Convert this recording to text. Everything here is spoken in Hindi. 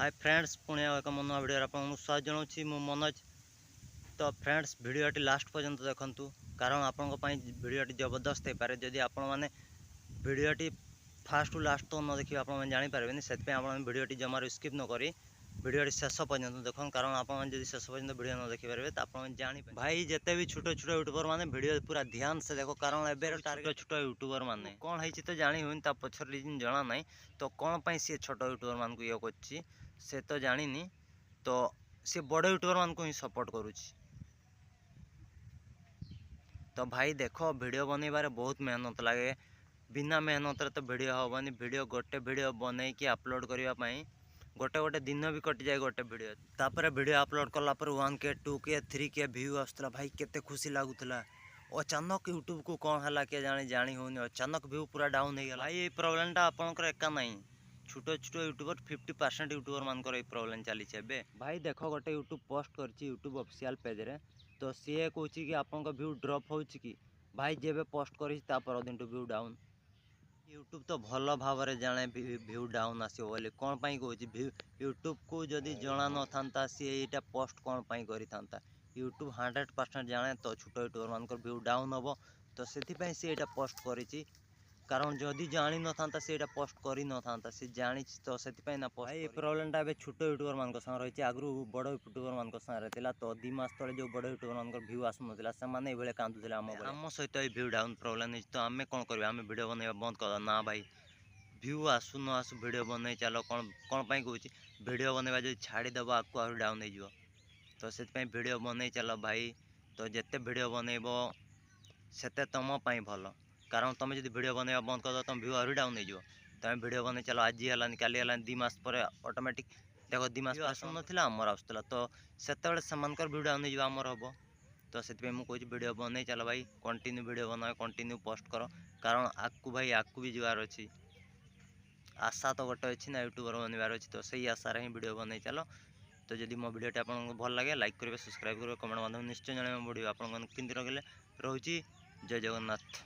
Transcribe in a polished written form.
हाय फ्रेंड्स पुणे एक मन भिडियो आपको स्वागत जनाऊँ मु मनोज। तो फ्रेंड्स भिडियोटी लास्ट पर्यंत देखंतु कारण आपण भिडियोटी जबरदस्त हो पारे जदि आपण मैंने भिडियोटी फास्ट टू लास्ट तो न देखिए आप जानीपारे से भिडियोटी जमार स्किप न करी भिडियोटी शेष पर्यंत देख कारण आप शेष पर्यंत भिडियो न देखिपारे तो आप जानी भाई जिते भी छोट छोट यूट्यूबर मैंने भिडियो पूरा ध्यान से देखो कारण एवं छोट छोट यूट्यूबर मैंने कौन है तो जानी हुई पछर रिजन जना ना तो कौन पर सी छोट यूट्यूबर मान को ये कर तो जानी तो सी बड़ यूट्यूबर मान को ही सपोर्ट करुच्ची। तो भाई देख वीडियो बनइबारे बहुत मेहनत लगे बिना मेहनत तो वीडियो हेनी वीडियो गोटे वीडियो बनई कि अपलोड करने गोटे गोटे दिन भी कटि जाए गोटे वीडियो तापर video upload कलापर 1K 2K 3K view आसला भाई केते खुशी लगुला। अचानक यूट्यूब को कौन है किए जानी होनी अचानक व्यू पूरा डाउन हो गला। ये प्रोब्लेम आपंकर एका नहीं छोट छोट यूट्यूबर 50% यूट्यूबर मानकर ये प्रोब्लेम चली भाई देख गोटे यूट्यूब पोस्ट कर यूट्यूब ऑफिशियल पेज रे तो सी कहूँ कि आपन व्यू ड्रॉप हो भाई जेबे पोस्ट कर दिन व्यू डाउन यूट्यूब तो भल भाव जाने व्यू डाउन आसो बोली कौन पाई कहूँ यूट्यूब को जदि जना न था सी यहाँ पोस्ट कौन पाई करता यूट्यूब 100% जाने तो छोट यूट्यूबर मान व्यू डाउन हम तो से सी यहाँ पोस्ट करी कारण जदि जानी न था से पोस्ट कर न था सी जानी तो से ना भाई प्रोब्लेम टा छोट यूट्यूबर मान संगे रही आगु बड़ यूट्यूबर मान संगे तो 2 मास तले जो बड़ यूट्यूबर मान व्यू आसुना से ये कांदुले आम सहित व्यू डाउन प्रोब्लेम तो आम कौन कर वीडियो बनवा बंद कर ना भाई व्यू आसु न आसु वीडियो बन चलो कौन कौन पाई कहूँ वीडियो बनवा जो छाड़देव आपको आ डाउन हो तो से वीडियो बन चल भाई तो जिते वीडियो बनइब से तुम भल कारण तुम जो वीडियो बनवा बंद कर तुम व्यू आहरी डाउन हो तुम वीडियो बन चलो आज है काली है 2 मास पर ऑटोमेटिक देखो 2 मास आसुन आमर आसूला तो से व्यू डाउन हो आमर हम तो से मुझे वीडियो बन चल भाई कंटिन्यू वीडियो बना कंटिन्यू पोस्ट कर कारण आकू भाई आकू भी जबार अच्छी आशा तो गोटे अच्छी ना यूट्यूबर बनवार अच्छी तो सही आशार ही वीडियो बन चलो। तो जब मो भिडियोटी आपको भल लगे लाइक करेंगे सब्सक्राइब करेंगे कमेंट माध्यम निश्चय जन वीडियो आपको रखिले रोचे जय जगन्नाथ।